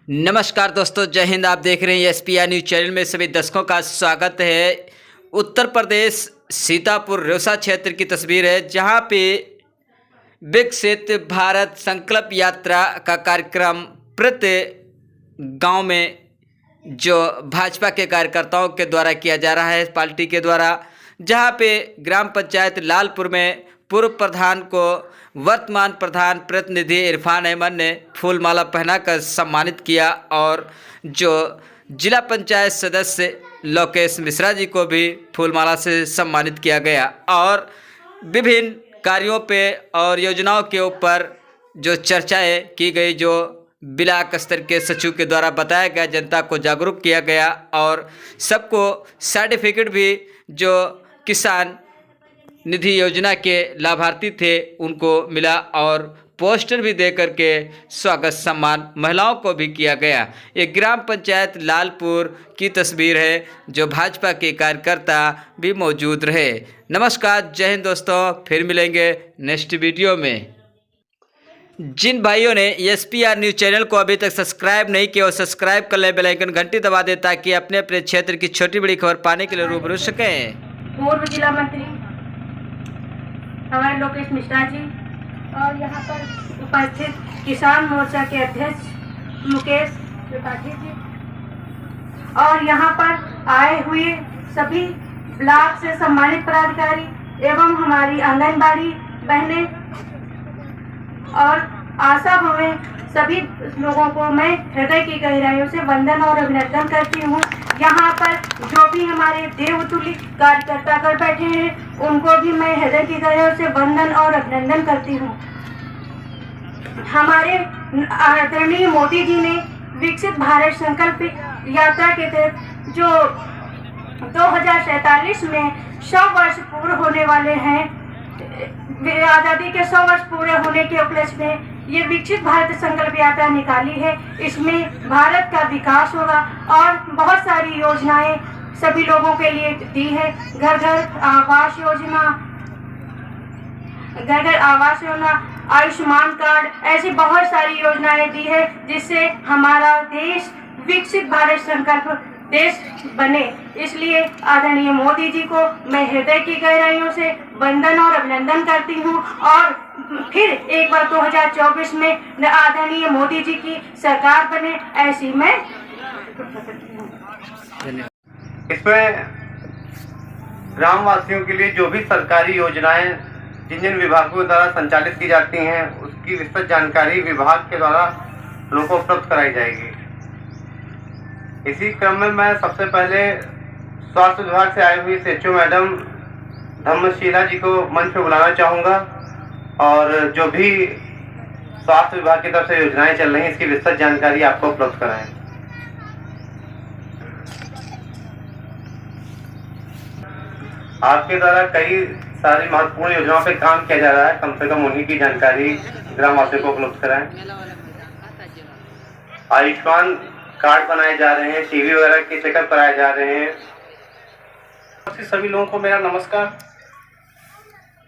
नमस्कार दोस्तों, जय हिंद। आप देख रहे हैं एसपीआर न्यूज चैनल में सभी दर्शकों का स्वागत है। उत्तर प्रदेश सीतापुर रोसा क्षेत्र की तस्वीर है, जहां पे विकसित भारत संकल्प यात्रा का कार्यक्रम प्रति गांव में जो भाजपा के कार्यकर्ताओं के द्वारा किया जा रहा है, पार्टी के द्वारा, जहां पे ग्राम पंचायत लालपुर में पूर्व प्रधान को वर्तमान प्रधान प्रतिनिधि इरफान अहमद ने फूलमाला पहनाकर सम्मानित किया और जो जिला पंचायत सदस्य लोकेश मिश्रा जी को भी फूलमाला से सम्मानित किया गया और विभिन्न कार्यों पे और योजनाओं के ऊपर जो चर्चाएं की गई, जो ब्लॉक स्तर के सचिव के द्वारा बताया गया, जनता को जागरूक किया गया और सबको सर्टिफिकेट भी जो किसान निधि योजना के लाभार्थी थे उनको मिला और पोस्टर भी दे करके स्वागत सम्मान महिलाओं को भी किया गया। ये ग्राम पंचायत लालपुर की तस्वीर है, जो भाजपा के कार्यकर्ता भी मौजूद रहे। नमस्कार, जय हिंद दोस्तों, फिर मिलेंगे नेक्स्ट वीडियो में। जिन भाइयों ने एसपीआर न्यूज चैनल को अभी तक सब्सक्राइब नहीं किया, सब्सक्राइब कर ले, बेल आइकन घंटी दबा दे ताकि अपने अपने क्षेत्र की छोटी बड़ी खबर पाने के लिए रूबरू सकें। पूर्व जिला मंत्री हमारे लोकेश मिश्रा जी और यहाँ पर उपस्थित किसान मोर्चा के अध्यक्ष मुकेश त्रिपाठी जी और यहाँ पर आए हुए सभी ब्लॉक से सम्मानित पदाधिकारी एवं हमारी आंगनबाड़ी बहनें और आशा भवें, सभी लोगों को मैं हृदय की गहराइयों से वंदन और अभिनंदन करती हूँ। यहाँ पर जो भी हमारे देवतुल्य कार्यकर्ता कर बैठे हैं उनको भी मैं हृदय की गहराइयों से वंदन और अभिनंदन करती हूँ। हमारे आदरणीय मोदी जी ने विकसित भारत संकल्प यात्रा के तहत जो 2047 में 100 वर्ष पूर्ण होने वाले हैं, आज़ादी के 100 वर्ष पूरे होने के उपलक्ष्य में ये विकसित भारत संकल्प यात्रा निकाली है। इसमें भारत का विकास होगा और बहुत सारी योजनाएं सभी लोगों के लिए दी है। घर घर आवास योजना, आयुष्मान कार्ड, ऐसी बहुत सारी योजनाएं दी है जिससे हमारा देश विकसित भारत संकल्प देश बने। इसलिए आदरणीय मोदी जी को मैं हृदय की गहराइयों से वंदन और अभिनंदन करती हूँ और फिर एक बार 2024 में आदरणीय मोदी जी की सरकार बने, ऐसी मैं इसमें ग्रामवासियों के लिए जो भी सरकारी योजनाएं जिन जिन विभागों द्वारा संचालित की जाती हैं उसकी विस्तृत जानकारी विभाग के द्वारा लोगों को उपलब्ध कराई जाएगी। इसी क्रम में मैं सबसे पहले स्वास्थ्य विभाग से आई हुई एचओ मैडम धर्मशीला जी को मंच पर बुलाना चाहूँगा और जो भी स्वास्थ्य विभाग की तरफ से योजनाएं चल रही हैं इसकी विस्तृत जानकारी आपको उपलब्ध कराएं। आपके द्वारा कई सारी महत्वपूर्ण योजनाओं पे काम किया जा रहा है, कम से कम उन्हीं की जानकारी ग्रामवासियों को उपलब्ध कराएं। आयुष्मान कार्ड बनाए जा रहे हैं, टीवी वगैरह के चेकअप कराए जा रहे हैं। सभी लोगों को मेरा नमस्कार।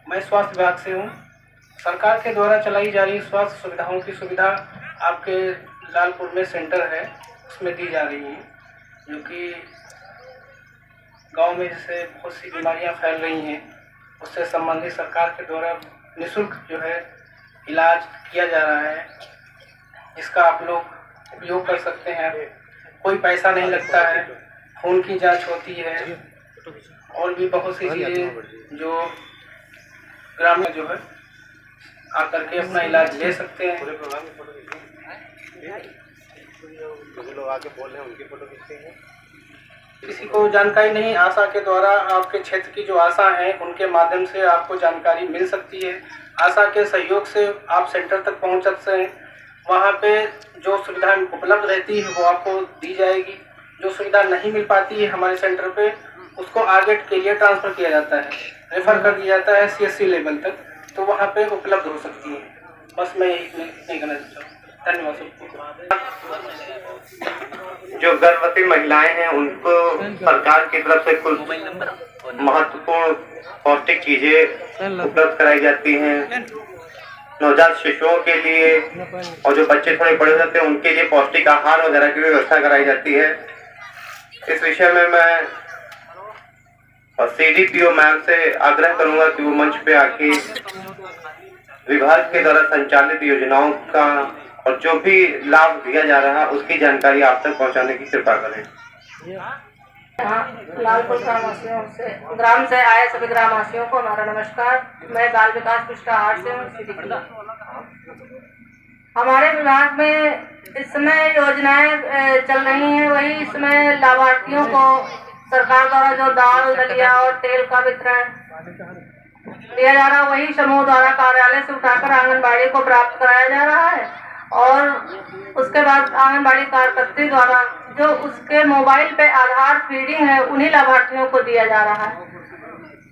मैं स्वास्थ्य विभाग से हूँ। सरकार के द्वारा चलाई जा रही स्वास्थ्य सुविधाओं की सुविधा आपके लालपुर में सेंटर है उसमें दी जा रही है, जो कि गांव में जैसे बहुत सी बीमारियां फैल रही हैं उससे संबंधित सरकार के द्वारा निःशुल्क जो है इलाज किया जा रहा है, जिसका आप लोग उपयोग कर सकते हैं। कोई पैसा नहीं लगता है, खून की जांच होती है और भी बहुत सी चीज़ें जो ग्रामीण जो है आकर के अपना इलाज ले सकते हैं। किसी को जानकारी नहीं, आशा के द्वारा आपके क्षेत्र की जो आशा है उनके माध्यम से आपको जानकारी मिल सकती है। आशा के सहयोग से आप सेंटर तक पहुंच सकते हैं। वहाँ पे जो सुविधा उपलब्ध रहती है वो आपको दी जाएगी। जो सुविधा नहीं मिल पाती है हमारे सेंटर पे उसको आगे के लिए ट्रांसफ़र किया जाता है, रेफर कर दिया जाता है सीएससी लेवल तक, तो वहाँ पे उपलब्ध हो सकती है। बस मैं यही कहना चाहता हूँ। धन्यवाद सबको। जो गर्भवती महिलाएं हैं उनको सरकार की तरफ से कुछ महत्वपूर्ण पौष्टिक चीजें उपलब्ध कराई जाती हैं। नवजात शिशुओं के लिए और जो बच्चे थोड़े बड़े हो जाते हैं उनके लिए पौष्टिक आहार वगैरह की व्यवस्था कराई जाती है। इस विषय में मैं CDPO मैम से आग्रह करूंगा कि वो मंच पे आके विभाग के द्वारा संचालित योजनाओं का और जो भी लाभ दिया जा रहा है उसकी जानकारी आप तक पहुंचाने की कृपा करें। लालपुर ग्राम से आए सभी ग्रामवासियों को हमारा नमस्कार। मैं बाल विकास पुष्टाहार से हूँ। हमारे विभाग में इस समय योजनाएं चल रही हैं, वही इसमें लाभार्थियों को सरकार द्वारा जो दाल दलिया और तेल का वितरण दिया जा रहा है वही समूह द्वारा कार्यालय से उठाकर आंगनबाड़ी को प्राप्त कराया जा रहा है और उसके बाद आंगनबाड़ी कार्यकर्त्री द्वारा जो उसके मोबाइल पे आधार फीडिंग है उन्हीं लाभार्थियों को दिया जा रहा है।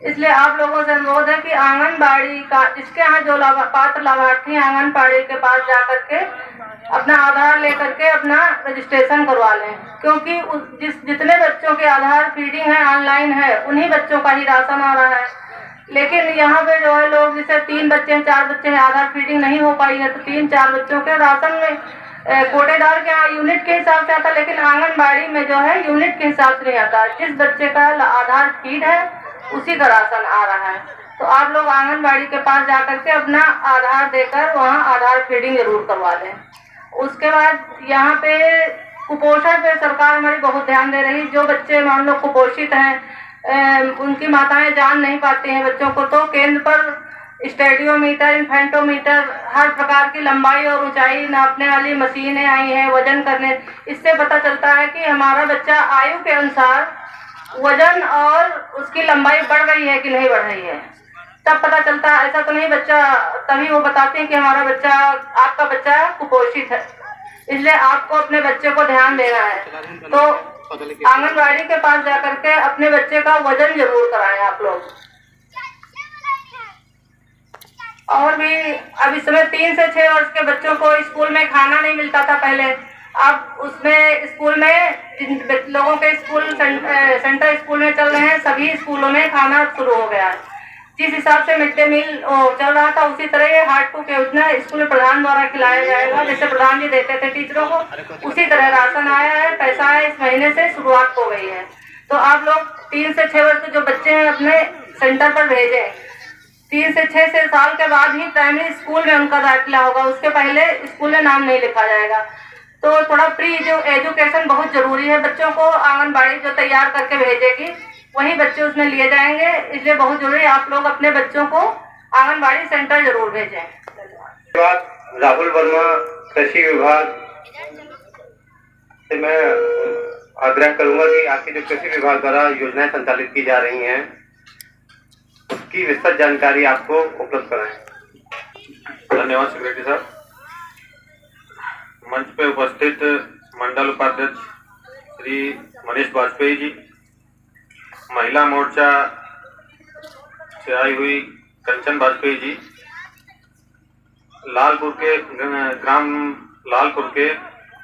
इसलिए आप लोगों से अनुरोध है कि आंगनबाड़ी का जिसके यहाँ जो पात्र लाभार्थी आंगनबाड़ी के पास जाकर के अपना आधार लेकर के अपना रजिस्ट्रेशन करवा लें, क्योंकि जितने बच्चों के आधार फीडिंग है ऑनलाइन है उन्हीं बच्चों का ही राशन आ रहा है। लेकिन यहाँ पे जो है लोग जैसे 3 बच्चे हैं 4 बच्चे हैं आधार फीडिंग नहीं हो पाई है तो 3-4 बच्चों के राशन में कोटेदार के यहाँ यूनिट के हिसाब से आता, लेकिन आंगनबाड़ी में जो है यूनिट के हिसाब से नहीं आता। जिस बच्चे का आधार फीड है उसी का राशन आ रहा है। तो आप लोग आंगनबाड़ी के पास जाकर के अपना आधार देकर वहाँ आधार फीडिंग जरूर करवा दें। उसके बाद यहाँ पे कुपोषण पे सरकार हमारी बहुत ध्यान दे रही। जो बच्चे मान लो कुपोषित हैं उनकी माताएं जान नहीं पाती हैं बच्चों को, तो केंद्र पर स्टेडियोमीटर इन्फेंटोमीटर हर प्रकार की लंबाई और ऊंचाई नापने वाली मशीनें आई हैं वजन करने। इससे पता चलता है कि हमारा बच्चा आयु के अनुसार वजन और उसकी लंबाई बढ़ रही है कि नहीं बढ़ रही है, तब पता चलता है। ऐसा तो नहीं बच्चा तभी वो बताते हैं कि हमारा बच्चा आपका बच्चा कुपोषित है। इसलिए आपको अपने बच्चे को ध्यान देना है, तो आंगनबाड़ी के पास जाकर के अपने बच्चे का वजन जरूर कराएं आप लोग। और भी अब इस समय 3 से 6 वर्ष के बच्चों को स्कूल में खाना नहीं मिलता था पहले, अब उसमें स्कूल में जिन लोगों के स्कूल सेंटर स्कूल में चल रहे हैं सभी स्कूलों में खाना शुरू हो गया है। जिस हिसाब से मिड डे मील चल रहा था उसी तरह ये हार्ट टू के योजना स्कूल प्रधान द्वारा खिलाया जाएगा। जैसे प्रधान जी देते थे टीचरों को उसी तरह राशन आया है, पैसा है, इस महीने से शुरुआत हो गई है। तो आप लोग 3 से 6 वर्ष के जो बच्चे हैं अपने सेंटर पर भेजें। 3 से 6 से साल के बाद ही प्राइमरी स्कूल में उनका दाखिला होगा, उसके पहले स्कूल में नाम नहीं लिखा जाएगा। तो थोड़ा प्री जो एजुकेशन बहुत जरूरी है। बच्चों को आंगनबाड़ी जो तैयार करके भेजेगी वही बच्चे उसमें लिए जाएंगे, इसलिए बहुत जरूरी है आप लोग अपने बच्चों को आंगनबाड़ी सेंटर जरूर भेजें। राहुल वर्मा, कृषि विभाग से मैं आग्रह करूंगा कि आपकी जो कृषि विभाग द्वारा योजनाएं संचालित की जा रही हैं उसकी विस्तृत जानकारी आपको उपलब्ध कराएं। धन्यवाद सेक्रेटरी साहब। मंच पे उपस्थित मंडल उपाध्यक्ष श्री मनीष वाजपेयी जी, महिला मोर्चा से आई हुई कंचन वाजपेयी जी, लालपुर के ग्राम लालपुर के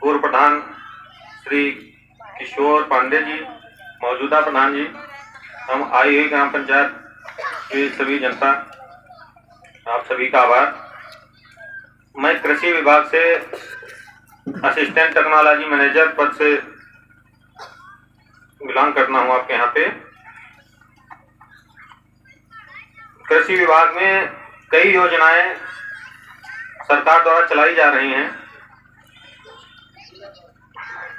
पूर्व प्रधान श्री किशोर पांडे जी, मौजूदा प्रधान जी, हम आई हुई ग्राम पंचायत की सभी जनता, आप सभी का आभार। मैं कृषि विभाग से असिस्टेंट टेक्नोलॉजी मैनेजर पद से बिलोंग करना हूं आपके यहाँ पे। कृषि विभाग में कई योजनाएं सरकार द्वारा चलाई जा रही हैं।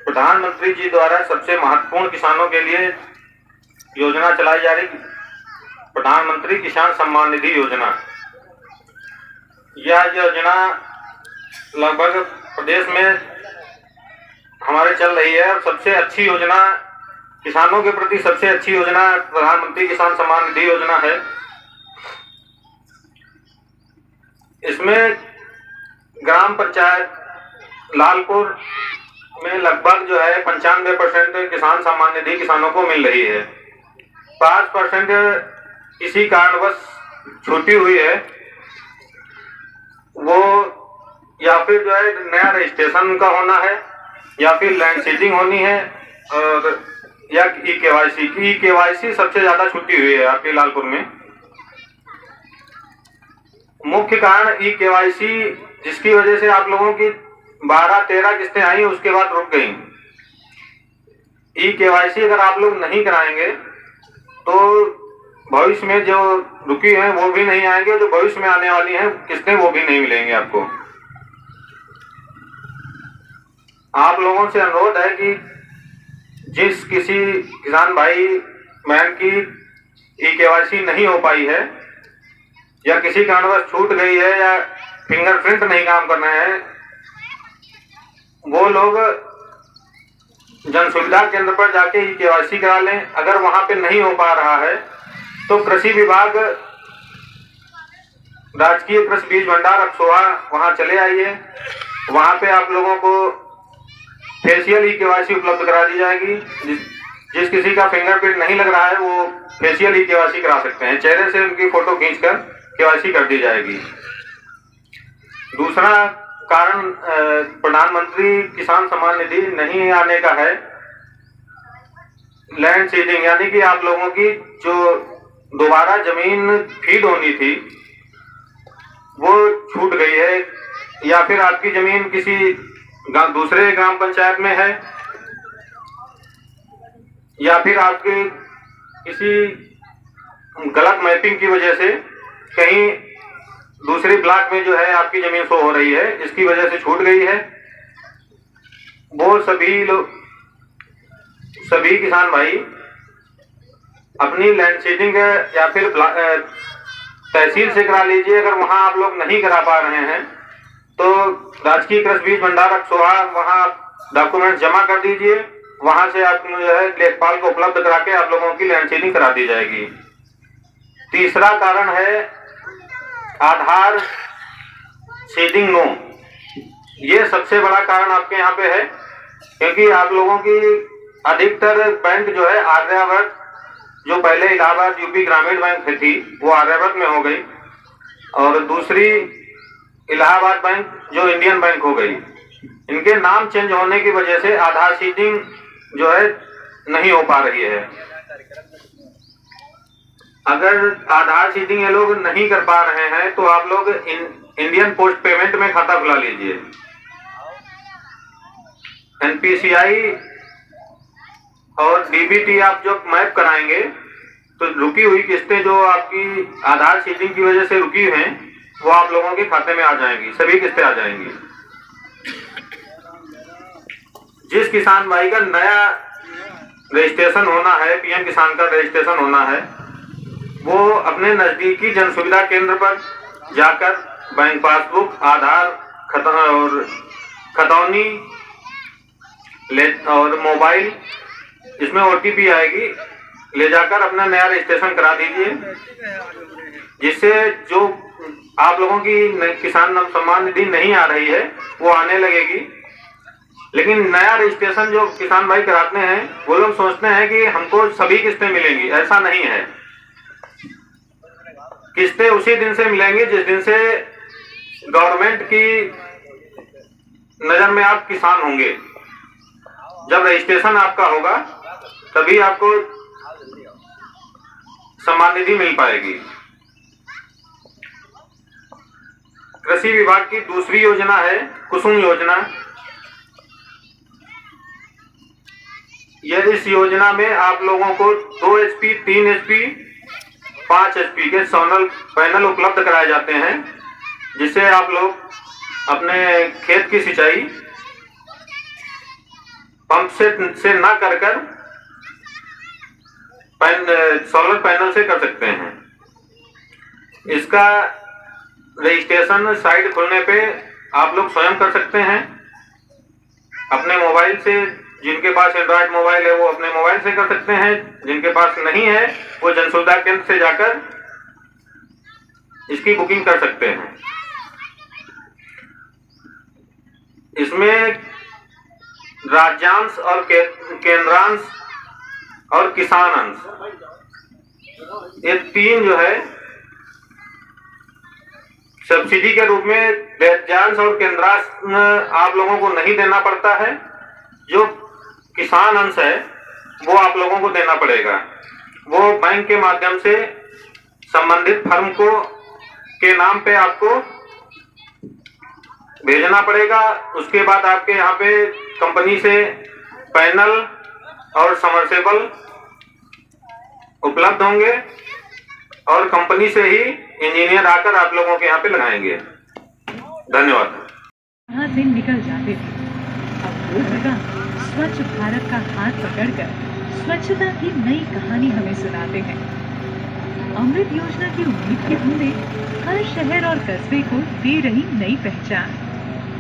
प्रधानमंत्री जी द्वारा सबसे महत्वपूर्ण किसानों के लिए योजना चलाई जा रही प्रधानमंत्री किसान सम्मान निधि योजना। यह योजना लगभग प्रदेश में हमारे चल रही है और सबसे अच्छी योजना किसानों के प्रति सबसे अच्छी योजना प्रधानमंत्री किसान सम्मान निधि योजना है। इसमें ग्राम पंचायत लालपुर में लगभग जो है 95% किसान सम्मान निधि किसानों को मिल रही है। 5% किसी कारणवश छूटी हुई है, वो या फिर जो है नया रजिस्ट्रेशन का होना है या फिर लैंड सीडिंग होनी है और या ई केवाईसी सबसे ज्यादा छुट्टी हुई है आपके लालपुर में। मुख्य कारण ई-केवाईसी, जिसकी वजह से आप लोगों की 12-13 किस्तें आई, उसके बाद रुक गई। ई-केवाईसी अगर आप लोग नहीं कराएंगे तो भविष्य में जो रुकी हैं वो भी नहीं आएंगे, जो भविष्य में आने वाली हैं किस्तें वो भी नहीं मिलेंगे आपको। आप लोगों से अनुरोध है कि जिस किसी किसान भाई बहन की ई-केवाईसी नहीं हो पाई है या किसी कारणवश छूट गई है या फिंगरप्रिंट नहीं काम कर रहे हैं, वो लोग जन सुविधा केंद्र पर जाके ई-केवाईसी करा लें। अगर वहां पे नहीं हो पा रहा है तो कृषि विभाग राजकीय कृषि बीज भंडार अक्सोआ वहां चले आइए। वहां पे आप लोगों को फेशियल ई-केवाईसी उपलब्ध करा दी जाएगी। जिस किसी का फिंगरप्रिंट नहीं लग रहा है वो फेशियल ई-केवाईसी करा सकते हैं। चेहरे से उनकी फोटो खींचकर केवाईसी कर दी जाएगी। दूसरा कारण प्रधानमंत्री किसान सम्मान निधि नहीं आने का है लैंड सीडिंग, यानी कि आप लोगों की जो दोबारा जमीन फीड होनी थी वो छूट गई है, या फिर आपकी जमीन किसी दूसरे ग्राम पंचायत में है, या फिर आपके किसी गलत मैपिंग की वजह से कहीं दूसरे ब्लॉक में जो है आपकी जमीन शो हो रही है, इसकी वजह से छूट गई है। वो सभी किसान भाई अपनी लैंड सीडिंग या फिर तहसील से करा लीजिए। अगर वहां आप लोग नहीं करा पा रहे हैं तो राजकीय कृषि बीज भंडार अक्सोआ वहां डॉक्यूमेंट जमा कर दीजिए। वहां से आप जो है लेखपाल को उपलब्ध करा के आप लोगों की लैंड सीडिंग करा दी जाएगी। तीसरा कारण है आधार सीडिंग नो। ये सबसे बड़ा कारण आपके यहाँ पे है, क्योंकि आप लोगों की अधिकतर बैंक जो है आर्यावर्त, जो पहले इलाहाबाद यूपी ग्रामीण बैंक थी वो आर्यावर्त में हो गई, और दूसरी इलाहाबाद बैंक जो इंडियन बैंक हो गई। इनके नाम चेंज होने की वजह से आधार सीडिंग जो है नहीं हो पा रही है। अगर आधार सीडिंग ये लोग नहीं कर पा रहे हैं तो आप लोग इंडियन पोस्ट पेमेंट में खाता खुला लीजिए। एनपीसीआई और डीबीटी आप जो मैप कराएंगे तो रुकी हुई किस्तें जो आपकी आधार सीडिंग की वजह से रुकी हैं वो आप लोगों के खाते में आ जाएंगी, सभी किस्तें आ जाएंगी। जिस किसान भाई का नया रजिस्ट्रेशन होना है, पीएम किसान का रजिस्ट्रेशन होना है, वो अपने नजदीकी जन सुविधा केंद्र पर जाकर बैंक पासबुक, आधार और खतौनी और मोबाइल, इसमें ओटीपी आएगी, ले जाकर अपना नया रजिस्ट्रेशन करा दीजिए, जिससे जो आप लोगों की किसान सम्मान निधि नहीं आ रही है वो आने लगेगी। लेकिन नया रजिस्ट्रेशन जो किसान भाई कराते हैं वो लोग सोचते हैं कि हमको सभी किस्तें मिलेंगी, ऐसा नहीं है। किस्तें उसी दिन से मिलेंगी जिस दिन से गवर्नमेंट की नजर में आप किसान होंगे। जब रजिस्ट्रेशन आपका होगा तभी आपको सम्मान निधि मिल पाएगी। कृषि विभाग की दूसरी योजना है कुसुम योजना। इस योजना में आप लोगों को 2 HP, 3 HP, 5 HP के सोलर पैनल उपलब्ध कराए जाते हैं, जिससे आप लोग अपने खेत की सिंचाई पंप से ना कर सोलर पैनल से कर सकते हैं। इसका रजिस्ट्रेशन साइट खुलने पे आप लोग स्वयं कर सकते हैं अपने मोबाइल से। जिनके पास एंड्रॉयड मोबाइल है वो अपने मोबाइल से कर सकते हैं, जिनके पास नहीं है वो जन सुविधा केंद्र से जाकर इसकी बुकिंग कर सकते हैं। इसमें राज्यांश और केंद्रांश और किसान अंश, ये 3 जो है सब्सिडी के रूप में राज्यांश और केंद्रांश आप लोगों को नहीं देना पड़ता है। जो किसान अंश है वो आप लोगों को देना पड़ेगा। वो बैंक के माध्यम से संबंधित फर्म को के नाम पे आपको भेजना पड़ेगा। उसके बाद आपके यहाँ पे कंपनी से पैनल और समरसेबल उपलब्ध होंगे और कंपनी से ही इंजीनियर आकर आप लोगों के यहाँ पे लगाएंगे। धन्यवाद। यहाँ से निकल जाते थे, अब वो जगह स्वच्छ भारत का हाथ पकड़कर स्वच्छता की नई कहानी हमें सुनाते हैं। अमृत योजना की उम्मीद की बूंदें हर शहर और कस्बे को दे रही नई पहचान।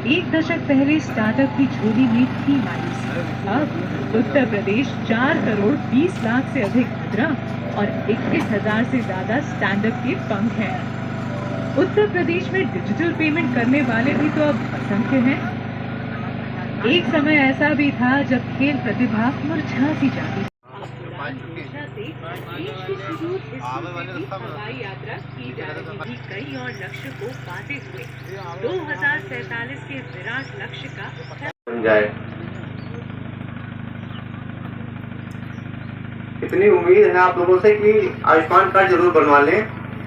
एक दशक पहले स्टार्टअप की झोली में थी मायूसी, अब उत्तर प्रदेश 4 करोड़ 20 लाख से अधिक मुद्रा और 21,000 से ज्यादा स्टैंडअप के पंख हैं। उत्तर प्रदेश में डिजिटल पेमेंट करने वाले भी तो अब असंख्य हैं। एक समय ऐसा भी था जब खेल प्रतिभा मुरझा सी जाती। हवाई यात्रा की जा रही थी, कई और लक्ष्य को पाते हुए 2047 के विराट लक्ष्य का बन जाए। इतनी उम्मीद है आप लोगों से कि आयुष्मान कार्ड जरूर बनवा लें।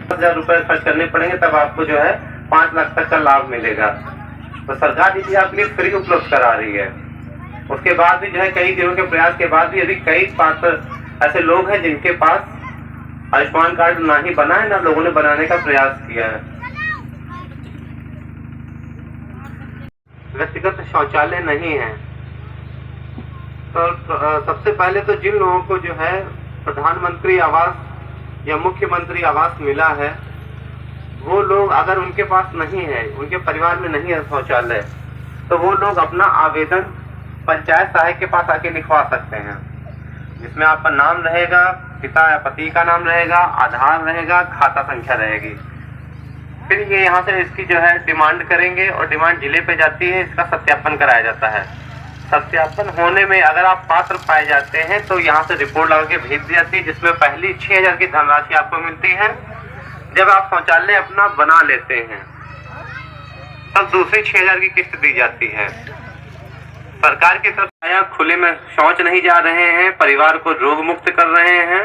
10,000 रुपए खर्च करने पड़ेंगे तब आपको जो है 5 लाख तक का लाभ मिलेगा। तो सरकार ये चीज आपके लिए फ्री उपलब्ध करा रही है। उसके बाद भी जो है कई दिनों के प्रयास के बाद भी अभी कई पात्र ऐसे लोग हैं जिनके पास आयुष्मान कार्ड ना ही बना है, ना लोगों ने बनाने का प्रयास किया है। व्यक्तिगत शौचालय नहीं है तो सबसे पहले तो जिन लोगों को जो है प्रधानमंत्री आवास या मुख्यमंत्री आवास मिला है, वो लोग अगर उनके पास नहीं है, उनके परिवार में नहीं है शौचालय, तो वो लोग अपना आवेदन पंचायत सहायक के पास आके लिखवा सकते हैं, जिसमें आपका नाम रहेगा, पिता या पति का नाम रहेगा, आधार रहेगा, खाता संख्या रहेगी। फिर ये यहाँ से इसकी जो है डिमांड करेंगे और डिमांड जिले पे जाती है, इसका सत्यापन कराया जाता है। सत्यापन होने में अगर आप पात्र पाए जाते हैं तो यहाँ से रिपोर्ट लगा के भेज दी जाती है, जिसमें पहली 6,000 की धनराशि आपको मिलती है। जब आप शौचालय अपना बना लेते हैं तब दूसरी 6,000 की किस्त दी जाती है। सरकार की तरफ से खुले में शौच नहीं जा रहे हैं, परिवार को रोग मुक्त कर रहे हैं,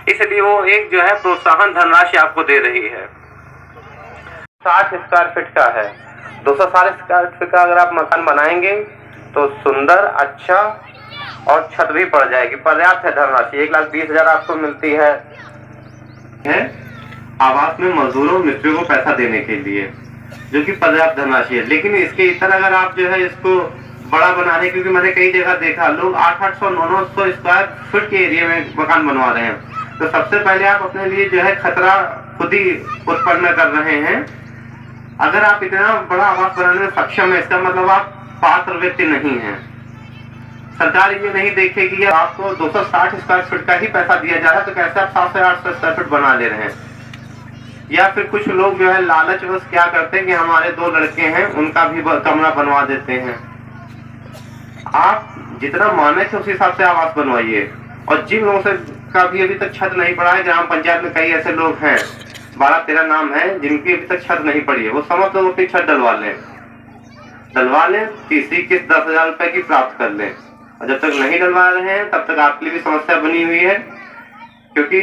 इसलिए वो एक जो है प्रोत्साहन धनराशि आपको दे रही है। 60 स्क्वायर फीट का है। 260 स्क्वायर फीट का अगर आप मकान बनाएंगे तो सुंदर, अच्छा और छत भी पड़ जाएगी। पर्याप्त है धनराशि। 1,20,000 आपको मिलती है आवास में मजदूरों मिस्त्रियों को पैसा देने के लिए, जो कि पर्याप्त धनराशि है। लेकिन इसके इतर अगर आप जो है इसको बड़ा बना रहे, क्योंकि मैंने कई जगह देखा लोग 800-800, 900 स्क्वायर फीट के एरिया में मकान बनवा रहे हैं, तो सबसे पहले आप अपने लिए जो है खतरा खुद ही उत्पन्न कर रहे हैं। अगर आप इतना बड़ा आवास बनाने में सक्षम है, इसका मतलब आप पात्र व्यक्ति नहीं है। सरकार ये नहीं देखेगी आपको 260 स्क्वायर फीट का ही पैसा दिया जा रहा है, तो कैसे आप 700-800 स्क्वायर फीट बना ले रहे हैं। या फिर कुछ लोग जो है लालचवश क्या करते हैं कि हमारे 2 लड़के हैं, उनका भी कमरा बनवा देते हैं। आप जितना माने थे उस हिसाब से आवास बनवाइए। और जिन लोगों से का भी अभी तक छत नहीं पड़ा है, ग्राम पंचायत में कई ऐसे लोग हैं, 12-13 नाम है जिनकी अभी तक छत नहीं पड़ी है, वो समस्त लोग अपनी छत डलवा लें, तीसरी किस्त 10,000 रुपए की प्राप्त कर लें। और जब तक नहीं डलवा रहे हैं तब तक आपके लिए भी समस्या बनी हुई है, क्योंकि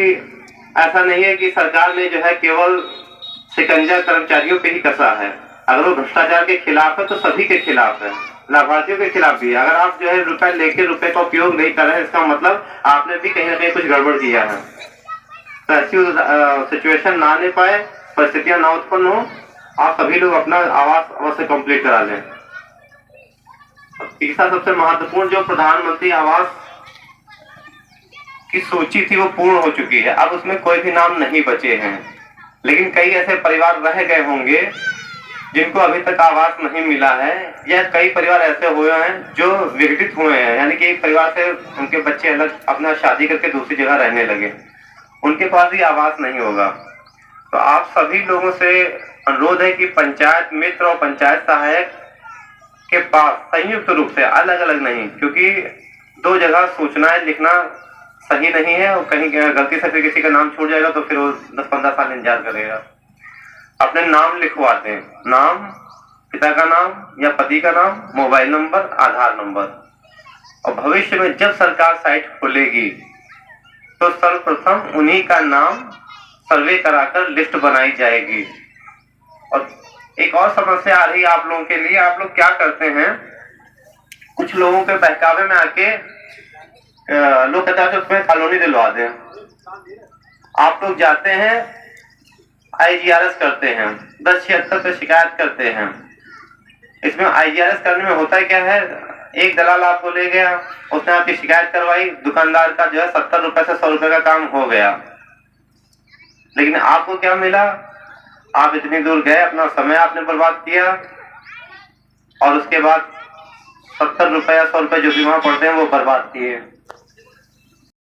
ऐसा नहीं है कि सरकार ने जो है केवल शिकंजा कर्मचारियों पे ही कसा है। अगर वो भ्रष्टाचार के खिलाफ है तो सभी के खिलाफ है, लाभार्थियों के खिलाफ भी है। अगर आप जो है रुपए लेके रुपए का उपयोग नहीं कर रहे हैं, इसका मतलब आपने भी कहीं ना कहीं कुछ गड़बड़ किया है। तो ऐसी सिचुएशन ना आने पाए, परिस्थितियां ना उत्पन्न हो, आप सभी लोग अपना आवास अवश्य कंप्लीट करा लें। तीसरा सबसे महत्वपूर्ण, जो प्रधानमंत्री आवास की सूची थी वो पूर्ण हो चुकी है, अब उसमें कोई भी नाम नहीं बचे हैं। लेकिन कई ऐसे परिवार रह गए होंगे जिनको अभी तक आवास नहीं मिला है, या कई परिवार ऐसे हुए हैं जो विघटित हुए हैं, यानी कि एक परिवार से उनके बच्चे अलग अपना शादी करके दूसरी जगह रहने लगे, उनके पास भी आवास नहीं होगा। तो आप सभी लोगों से अनुरोध है कि पंचायत मित्र और पंचायत सहायक के पास संयुक्त रूप से, अलग अलग नहीं, क्योंकि 2 जगह सूचनाएं लिखना सही नहीं है, और कहीं गलती से फिर किसी का नाम छूट जाएगा तो फिर वो 10-15 साल इंतजार करेगा। अपने नाम लिखवाते हैं, नाम, पिता का नाम या पति का नाम, मोबाइल नंबर, आधार नंबर। और भविष्य में जब सरकार साइट खोलेगी तो सर्वप्रथम उन्हीं का नाम सर्वे कराकर लिस्ट बनाई जाएगी, और एक और समस्या आ रही है आप लोगों के लिए। आप लोग क्या करते हैं, कुछ लोगों के बहकावे में आके लोग कहते हैं उसमें कॉलोनी दिलवा दें। आप लोग जाते हैं IGRS करते हैं, 1076 पे शिकायत करते हैं। इसमें IGRS करने में होता है क्या है, एक दलाल आपको ले गया, उसने आपकी शिकायत करवाई, दुकानदार का जो है 70 रुपए से 100 रुपए का काम हो गया। लेकिन आपको क्या मिला, आप इतनी दूर गए, अपना समय आपने बर्बाद किया और उसके बाद 70 रुपए या 100 रुपए जो भी वहां पड़ते हैं वो बर्बाद किए।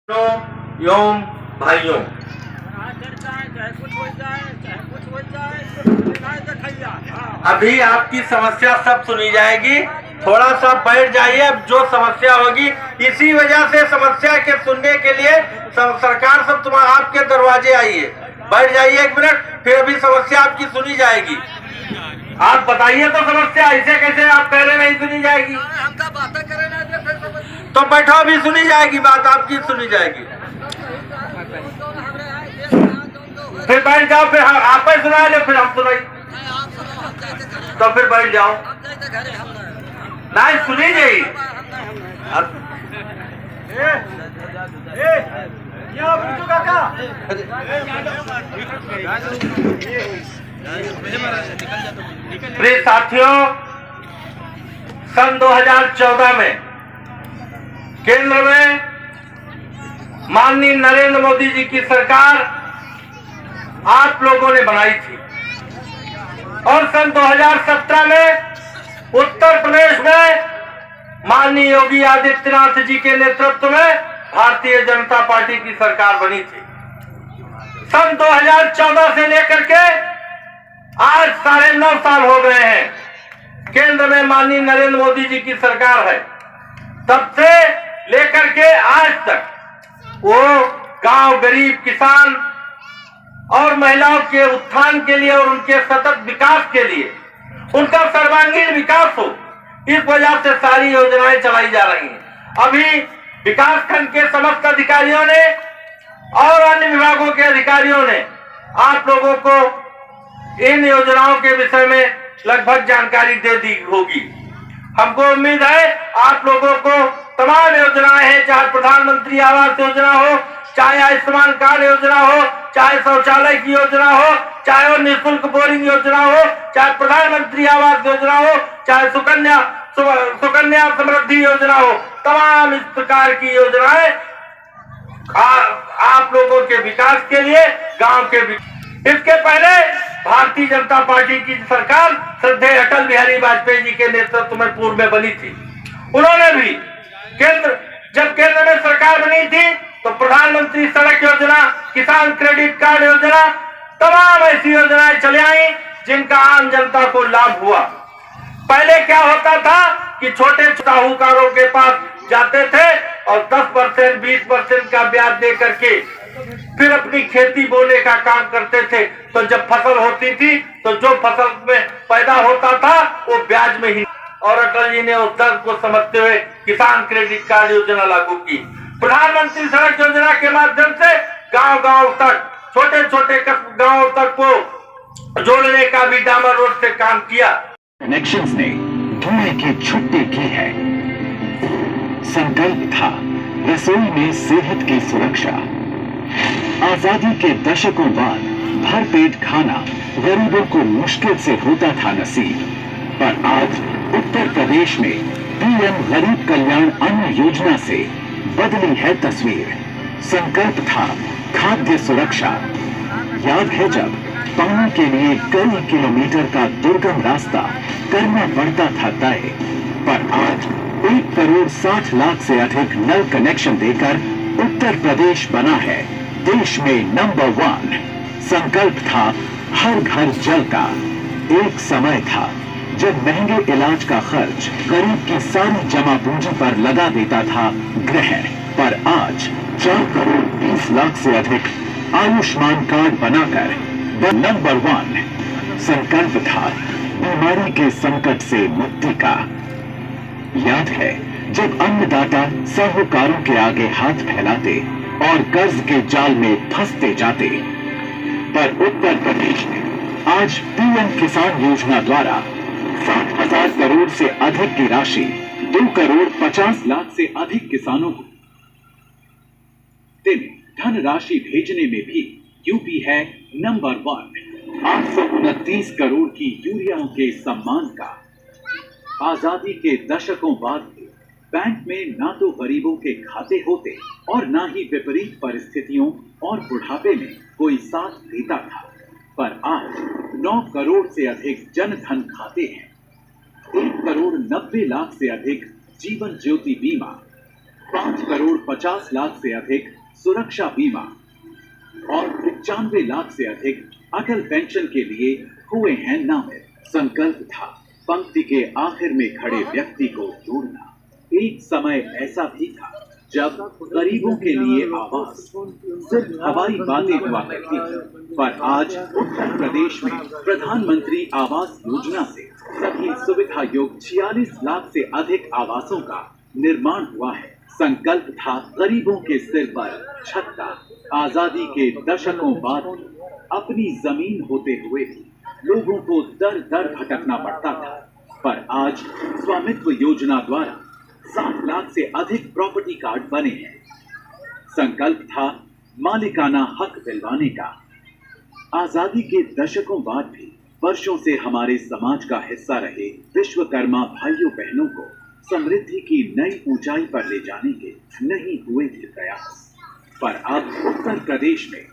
एवं भाइयों, अभी आपकी समस्या सब सुनी जाएगी। थोड़ा सा बैठ जाइए, अब जो समस्या होगी, इसी वजह से समस्या के सुनने के लिए सरकार सब तुम्हारे आपके दरवाजे आई है। बैठ जाइए 1 मिनट, फिर अभी समस्या आपकी सुनी जाएगी। आप बताइए तो समस्या, ऐसे कैसे आप कह रहे नहीं सुनी जाएगी? तो बैठो, अभी सुनी जाएगी, बात आपकी सुनी जाएगी। फिर बैठ जाओ, फिर आप ही सुना ले, फिर हम सुनाई, तो फिर बैठ जाओ। नहीं सुनी जाएगी। प्रिय साथियों, सन 2014 में केंद्र में माननीय नरेंद्र मोदी जी की सरकार आप लोगों ने बनाई थी और सन 2017 में उत्तर प्रदेश में माननीय योगी आदित्यनाथ जी के नेतृत्व में भारतीय जनता पार्टी की सरकार बनी थी। सन 2014 से लेकर के आज 9.5 साल हो गए हैं केंद्र में माननीय नरेंद्र मोदी जी की सरकार है। तब से लेकर के आज तक वो गांव, गरीब, किसान और महिलाओं के उत्थान के लिए और उनके सतत विकास के लिए, उनका सर्वांगीण विकास हो, इस वजह से सारी योजनाएं चलाई जा रही हैं। अभी विकास खंड के समस्त अधिकारियों ने और अन्य विभागों के अधिकारियों ने आप लोगों को इन योजनाओं के विषय में लगभग जानकारी दे दी होगी। हमको उम्मीद है आप लोगों को तमाम योजनाएं हैं, चाहे प्रधानमंत्री आवास योजना हो, चाहे आयुष्मान कार्ड योजना हो, चाहे शौचालय की योजना हो, चाहे और निःशुल्क बोरिंग योजना हो, चाहे प्रधानमंत्री आवास योजना हो, चाहे सुकन्या समृद्धि योजना हो, तमाम इस प्रकार की योजनाएं आप लोगों के विकास के लिए, गांव के इसके पहले भारतीय जनता पार्टी की सरकार श्रद्धेय अटल बिहारी वाजपेयी जी के नेतृत्व में पूर्व में बनी थी। उन्होंने भी जब केंद्र में सरकार बनी थी तो प्रधानमंत्री सड़क योजना, किसान क्रेडिट कार्ड योजना, तमाम ऐसी योजनाएं चले आई जिनका आम जनता को लाभ हुआ। पहले क्या होता था कि छोटे साहूकारों के पास जाते थे और 10%, 20% का ब्याज दे करके फिर अपनी खेती बोने का काम करते थे। तो जब फसल होती थी तो जो फसल में पैदा होता था वो ब्याज में ही, और अटल जी ने उस दर्द को समझते हुए किसान क्रेडिट कार्ड योजना लागू की। प्रधानमंत्री सड़क योजना के माध्यम से गांव-गांव तक, छोटे-छोटे गांव तक को जोड़ने का भी डामर रोड से काम किया। कनेक्शंस ने धुएं की छुट्टी की है। संकल्प था रसोई में सेहत की सुरक्षा। आजादी के दशकों बाद भरपेट खाना गरीबों को मुश्किल से होता था नसीब, पर आज उत्तर प्रदेश में पीएम गरीब कल्याण अन्न योजना से बदली है तस्वीर। संकल्प था खाद्य सुरक्षा। याद है जब पानी के लिए कई किलोमीटर का दुर्गम रास्ता करना पड़ता था तय, पर आज 1,60,00,000 से अधिक नल कनेक्शन देकर उत्तर प्रदेश बना है देश में नंबर 1। संकल्प था हर घर जल का। एक समय था जब महंगे इलाज का खर्च गरीब की सारी जमा पूंजी पर लगा देता था ग्रह, पर आज 4,20,00,000 से अधिक आयुष्मान कार्ड बनाकर नंबर 1। संकल्प था बीमारी के संकट से मुक्ति का। याद है जब अन्नदाता साहूकारों के आगे हाथ फैलाते और कर्ज के जाल में फंसते जाते, पर उत्तर प्रदेश ने आज पीएम किसान योजना द्वारा 7,000 करोड़ से अधिक की राशि 2 करोड़ 50 लाख से अधिक किसानों को धनराशि भेजने में भी यूपी है नंबर 1। 829 करोड़ की यूरियाओं के सम्मान का। आजादी के दशकों बाद भी बैंक में ना तो गरीबों के खाते होते और ना ही विपरीत परिस्थितियों और बुढ़ापे में कोई साथ देता था, पर आज 9 करोड़ से अधिक जनधन खाते हैं। 1 करोड़ 90 लाख से अधिक जीवन ज्योति बीमा, 5 करोड़ 50 लाख से अधिक सुरक्षा बीमा और 95 लाख से अधिक अटल पेंशन के लिए हुए हैं नामित। संकल्प था पंक्ति के आखिर में खड़े व्यक्ति को जोड़ना। एक समय ऐसा भी था जब गरीबों के लिए आवास सिर्फ हवाई बातें हुआ करती थी, पर आज उत्तर प्रदेश में प्रधानमंत्री आवास योजना से सभी सुविधा युक्त 46 लाख से अधिक आवासों का निर्माण हुआ है। संकल्प था गरीबों के सिर पर छत का। आजादी के दशकों बाद अपनी जमीन होते हुए भी लोगों को दर दर भटकना पड़ता था, पर आज स्वामित्व योजना द्वारा 7 लाख से अधिक प्रॉपर्टी कार्ड बने हैं। संकल्प था मालिकाना हक दिलवाने का। आजादी के दशकों बाद भी वर्षों से हमारे समाज का हिस्सा रहे विश्वकर्मा भाइयों बहनों को समृद्धि की नई ऊंचाई पर ले जाने के नहीं हुए थे प्रयास, पर अब उत्तर प्रदेश में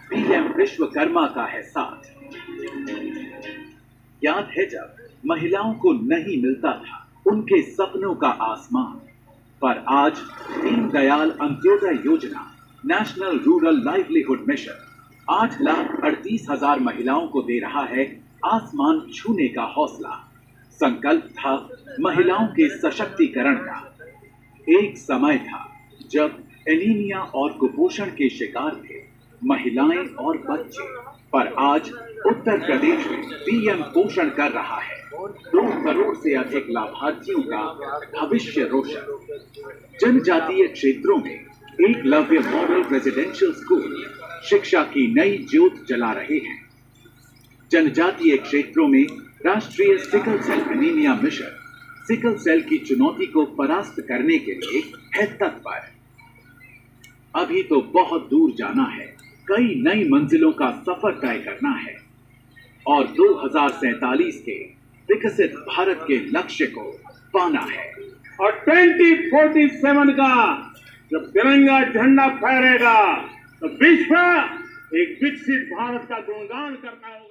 पीएम विश्वकर्मा का है साथ। याद है जब महिलाओं को नहीं मिलता था उनके सपनों का आसमान, पर आज दीनदयाल अंत्योदय योजना नेशनल रूरल लाइवलीहुड मिशन 8,38,000 महिलाओं को दे रहा है आसमान छूने का हौसला। संकल्प था महिलाओं के सशक्तिकरण का। एक समय था जब एनीमिया और कुपोषण के शिकार थे महिलाएं और बच्चे, पर आज उत्तर प्रदेश में पीएम पोषण कर रहा है 2 करोड़ से अधिक लाभार्थियों का भविष्य रोशन। जनजातीय क्षेत्रों में एकलव्य मॉडल रेजिडेंशियल स्कूल शिक्षा की नई ज्योत जला रहे हैं। जनजातीय क्षेत्रों में राष्ट्रीय sickle cell anaemia mission sickle cell की चुनौती को परास्त करने के लिए है तत्पर। अभी तो बहुत दूर जाना है, कई नई मंजिलों का सफर तय करना है और 2047 के विकसित भारत के लक्ष्य को पाना है। और 2047 का जब तिरंगा झंडा फहरेगा तो विश्व एक विकसित भारत का गुणगान करता है।